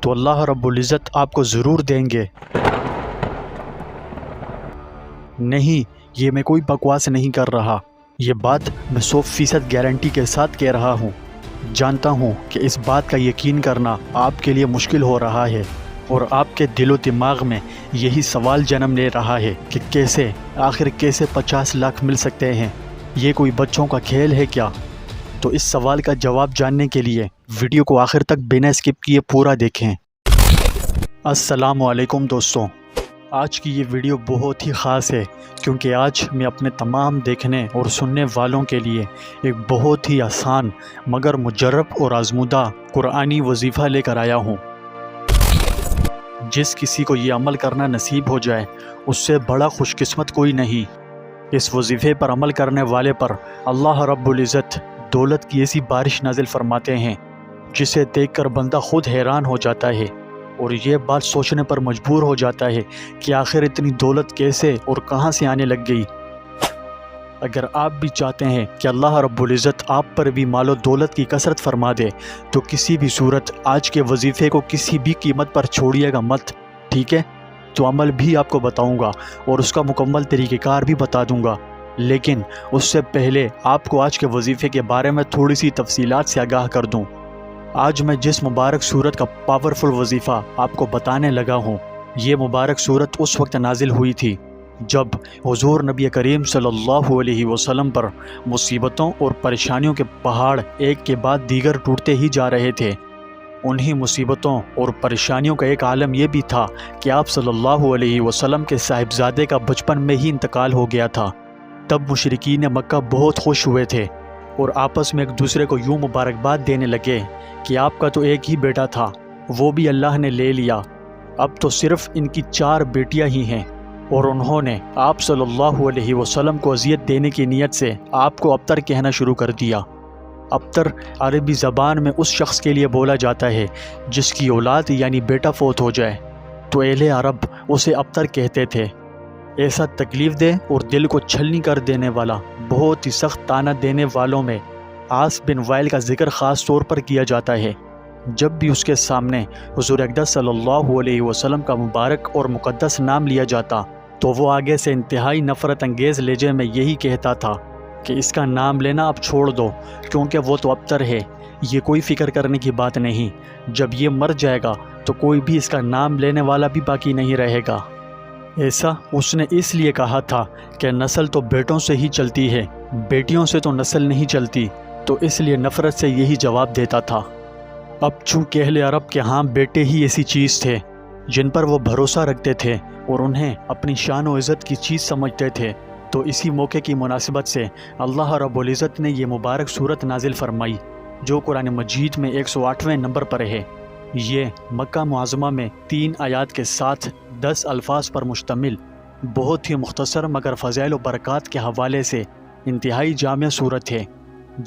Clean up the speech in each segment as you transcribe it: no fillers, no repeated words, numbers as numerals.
تو اللہ رب العزت آپ کو ضرور دیں گے۔ نہیں، یہ میں کوئی بکواس نہیں کر رہا، یہ بات میں 100% گارنٹی کے ساتھ کہہ رہا ہوں۔ جانتا ہوں کہ اس بات کا یقین کرنا آپ کے لیے مشکل ہو رہا ہے، اور آپ کے دل و دماغ میں یہی سوال جنم لے رہا ہے کہ آخر کیسے 50 لاکھ مل سکتے ہیں؟ یہ کوئی بچوں کا کھیل ہے کیا؟ تو اس سوال کا جواب جاننے کے لیے ویڈیو کو آخر تک بنا اسکپ کیے پورا دیکھیں۔ السلام علیکم دوستوں، آج کی یہ ویڈیو بہت ہی خاص ہے کیونکہ آج میں اپنے تمام دیکھنے اور سننے والوں کے لیے ایک بہت ہی آسان مگر مجرب اور آزمودہ قرآنی وظیفہ لے کر آیا ہوں۔ جس کسی کو یہ عمل کرنا نصیب ہو جائے اس سے بڑا خوش قسمت کوئی نہیں۔ اس وظیفے پر عمل کرنے والے پر اللہ رب العزت دولت کی ایسی بارش نازل فرماتے ہیں جسے دیکھ کر بندہ خود حیران ہو جاتا ہے، اور یہ بات سوچنے پر مجبور ہو جاتا ہے کہ آخر اتنی دولت کیسے اور کہاں سے آنے لگ گئی۔ اگر آپ بھی چاہتے ہیں کہ اللہ رب العزت آپ پر بھی مال و دولت کی کثرت فرما دے تو کسی بھی صورت آج کے وظیفے کو کسی بھی قیمت پر چھوڑیے گا مت، ٹھیک ہے؟ تو عمل بھی آپ کو بتاؤں گا اور اس کا مکمل طریقہ کار بھی بتا دوں گا، لیکن اس سے پہلے آپ کو آج کے وظیفے کے بارے میں تھوڑی سی تفصیلات سے آگاہ کر دوں۔ آج میں جس مبارک صورت کا پاورفل وظیفہ آپ کو بتانے لگا ہوں، یہ مبارک صورت اس وقت نازل ہوئی تھی جب حضور نبی کریم صلی اللہ علیہ وسلم پر مصیبتوں اور پریشانیوں کے پہاڑ ایک کے بعد دیگر ٹوٹتے ہی جا رہے تھے۔ انہی مصیبتوں اور پریشانیوں کا ایک عالم یہ بھی تھا کہ آپ صلی اللہ علیہ وسلم کے صاحبزادے کا بچپن میں ہی انتقال ہو گیا تھا۔ تب مشرکین مکہ بہت خوش ہوئے تھے اور آپس میں ایک دوسرے کو یوں مبارکباد دینے لگے کہ آپ کا تو ایک ہی بیٹا تھا، وہ بھی اللہ نے لے لیا، اب تو صرف ان کی 4 بیٹیاں ہی ہیں۔ اور انہوں نے آپ صلی اللہ علیہ وسلم کو اذیت دینے کی نیت سے آپ کو ابتر کہنا شروع کر دیا۔ ابتر عربی زبان میں اس شخص کے لیے بولا جاتا ہے جس کی اولاد یعنی بیٹا فوت ہو جائے، تو اہل عرب اسے ابتر کہتے تھے۔ ایسا تکلیف دہ اور دل کو چھلنی کر دینے والا بہت ہی سخت طعنہ دینے والوں میں عاص بن وائل کا ذکر خاص طور پر کیا جاتا ہے۔ جب بھی اس کے سامنے حضور اقدس صلی اللہ علیہ وسلم کا مبارک اور مقدس نام لیا جاتا تو وہ آگے سے انتہائی نفرت انگیز لہجے میں یہی کہتا تھا کہ اس کا نام لینا اب چھوڑ دو کیونکہ وہ تو ابتر ہے، یہ کوئی فکر کرنے کی بات نہیں، جب یہ مر جائے گا تو کوئی بھی اس کا نام لینے والا بھی باقی نہیں رہے گا۔ ایسا اس نے اس لیے کہا تھا کہ نسل تو بیٹوں سے ہی چلتی ہے، بیٹیوں سے تو نسل نہیں چلتی، تو اس لیے نفرت سے یہی جواب دیتا تھا۔ اب چونکہ اہل عرب کے ہاں بیٹے ہی ایسی چیز تھے جن پر وہ بھروسہ رکھتے تھے اور انہیں اپنی شان و عزت کی چیز سمجھتے تھے، تو اسی موقع کی مناسبت سے اللہ رب العزت نے یہ مبارک صورت نازل فرمائی جو قرآن مجید میں 108ویں نمبر پر ہے۔ یہ مکہ معظمہ میں 3 آیات کے ساتھ 10 الفاظ پر مشتمل بہت ہی مختصر مگر فضائل و برکات کے حوالے سے انتہائی جامع صورت ہے،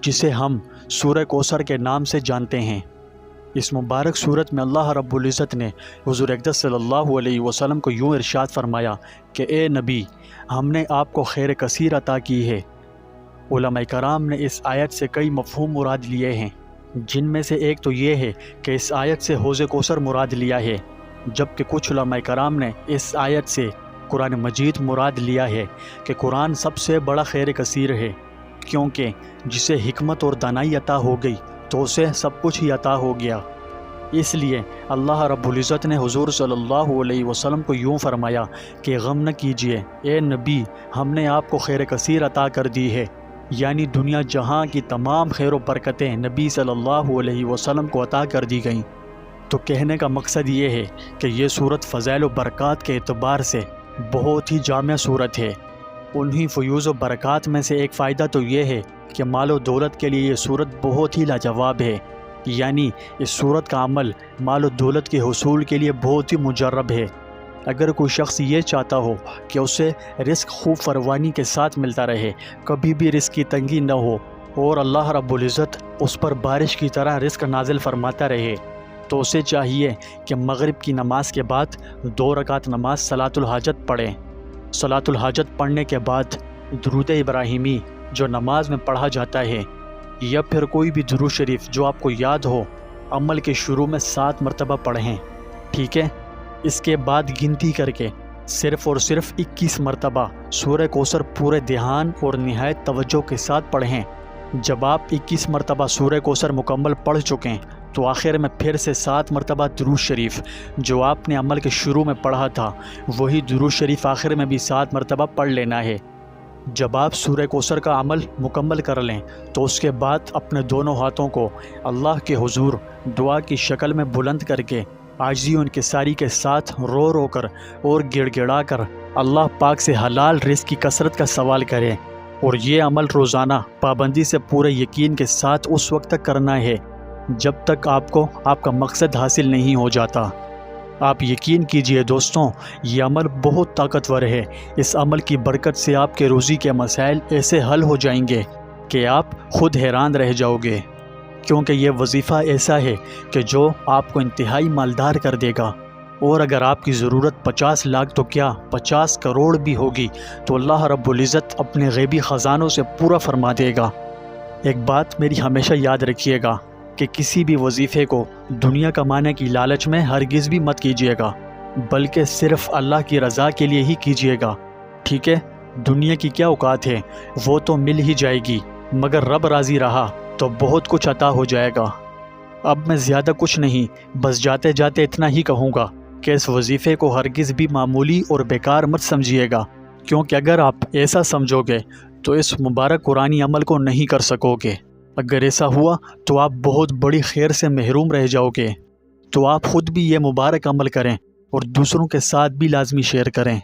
جسے ہم سورہ کوثر کے نام سے جانتے ہیں۔ اس مبارک صورت میں اللہ رب العزت نے حضور اقدس صلی اللہ علیہ وسلم کو یوں ارشاد فرمایا کہ اے نبی، ہم نے آپ کو خیر کثیر عطا کی ہے۔ علماء کرام نے اس آیت سے کئی مفہوم مراد لیے ہیں، جن میں سے ایک تو یہ ہے کہ اس آیت سے حوض کوثر مراد لیا ہے، جبکہ کچھ علماء کرام نے اس آیت سے قرآن مجید مراد لیا ہے کہ قرآن سب سے بڑا خیر کثیر ہے، کیونکہ جسے حکمت اور دانائی عطا ہو گئی تو اسے سب کچھ ہی عطا ہو گیا۔ اس لیے اللہ رب العزت نے حضور صلی اللہ علیہ وسلم کو یوں فرمایا کہ غم نہ کیجیے اے نبی، ہم نے آپ کو خیر کثیر عطا کر دی ہے، یعنی دنیا جہاں کی تمام خیر و برکتیں نبی صلی اللہ علیہ وسلم کو عطا کر دی گئیں۔ تو کہنے کا مقصد یہ ہے کہ یہ صورت فضائل و برکات کے اعتبار سے بہت ہی جامع صورت ہے۔ انہی فیوز و برکات میں سے ایک فائدہ تو یہ ہے کہ مال و دولت کے لیے یہ صورت بہت ہی لاجواب ہے، یعنی اس صورت کا عمل مال و دولت کے حصول کے لیے بہت ہی مجرب ہے۔ اگر کوئی شخص یہ چاہتا ہو کہ اسے رزق خوب فراوانی کے ساتھ ملتا رہے، کبھی بھی رزق کی تنگی نہ ہو اور اللہ رب العزت اس پر بارش کی طرح رزق نازل فرماتا رہے، تو اسے چاہیے کہ مغرب کی نماز کے بعد 2 رکعت نماز صلاۃ الحاجت پڑھیں۔ صلاۃ الحاجت پڑھنے کے بعد درود ابراہیمی جو نماز میں پڑھا جاتا ہے، یا پھر کوئی بھی درود شریف جو آپ کو یاد ہو عمل کے شروع میں 7 مرتبہ پڑھیں، ٹھیک ہے؟ اس کے بعد گنتی کر کے صرف اور صرف 21 مرتبہ سورہ کوثر پورے دھیان اور نہایت توجہ کے ساتھ پڑھیں۔ جب آپ 21 مرتبہ سورہ کوثر مکمل پڑھ چکیں تو آخر میں پھر سے 7 مرتبہ درود شریف جو آپ نے عمل کے شروع میں پڑھا تھا وہی درود شریف آخر میں بھی 7 مرتبہ پڑھ لینا ہے۔ جب آپ سورہ کوثر کا عمل مکمل کر لیں تو اس کے بعد اپنے دونوں ہاتھوں کو اللہ کے حضور دعا کی شکل میں بلند کر کے عاجزی و انکساری کے ساتھ رو رو کر اور گڑ گڑا کر اللہ پاک سے حلال رزق کی کثرت کا سوال کریں، اور یہ عمل روزانہ پابندی سے پورے یقین کے ساتھ اس وقت تک کرنا ہے جب تک آپ کو آپ کا مقصد حاصل نہیں ہو جاتا۔ آپ یقین کیجئے دوستوں، یہ عمل بہت طاقتور ہے۔ اس عمل کی برکت سے آپ کے روزی کے مسائل ایسے حل ہو جائیں گے کہ آپ خود حیران رہ جاؤ گے، کیونکہ یہ وظیفہ ایسا ہے کہ جو آپ کو انتہائی مالدار کر دے گا، اور اگر آپ کی ضرورت 50 لاکھ تو کیا 50 کروڑ بھی ہوگی تو اللہ رب العزت اپنے غیبی خزانوں سے پورا فرما دے گا۔ ایک بات میری ہمیشہ یاد رکھیے گا کہ کسی بھی وظیفے کو دنیا کمانے کی لالچ میں ہرگز بھی مت کیجیے گا، بلکہ صرف اللہ کی رضا کے لیے ہی کیجیے گا، ٹھیک ہے؟ دنیا کی کیا اوقات ہے، وہ تو مل ہی جائے گی، مگر رب راضی رہا تو بہت کچھ عطا ہو جائے گا۔ اب میں زیادہ کچھ نہیں، بس جاتے جاتے اتنا ہی کہوں گا کہ اس وظیفے کو ہرگز بھی معمولی اور بیکار مت سمجھیے گا، کیونکہ اگر آپ ایسا سمجھو گے تو اس مبارک قرآنی عمل کو نہیں کر سکو گے۔ اگر ایسا ہوا تو آپ بہت بڑی خیر سے محروم رہ جاؤ گے۔ تو آپ خود بھی یہ مبارک عمل کریں اور دوسروں کے ساتھ بھی لازمی شیئر کریں۔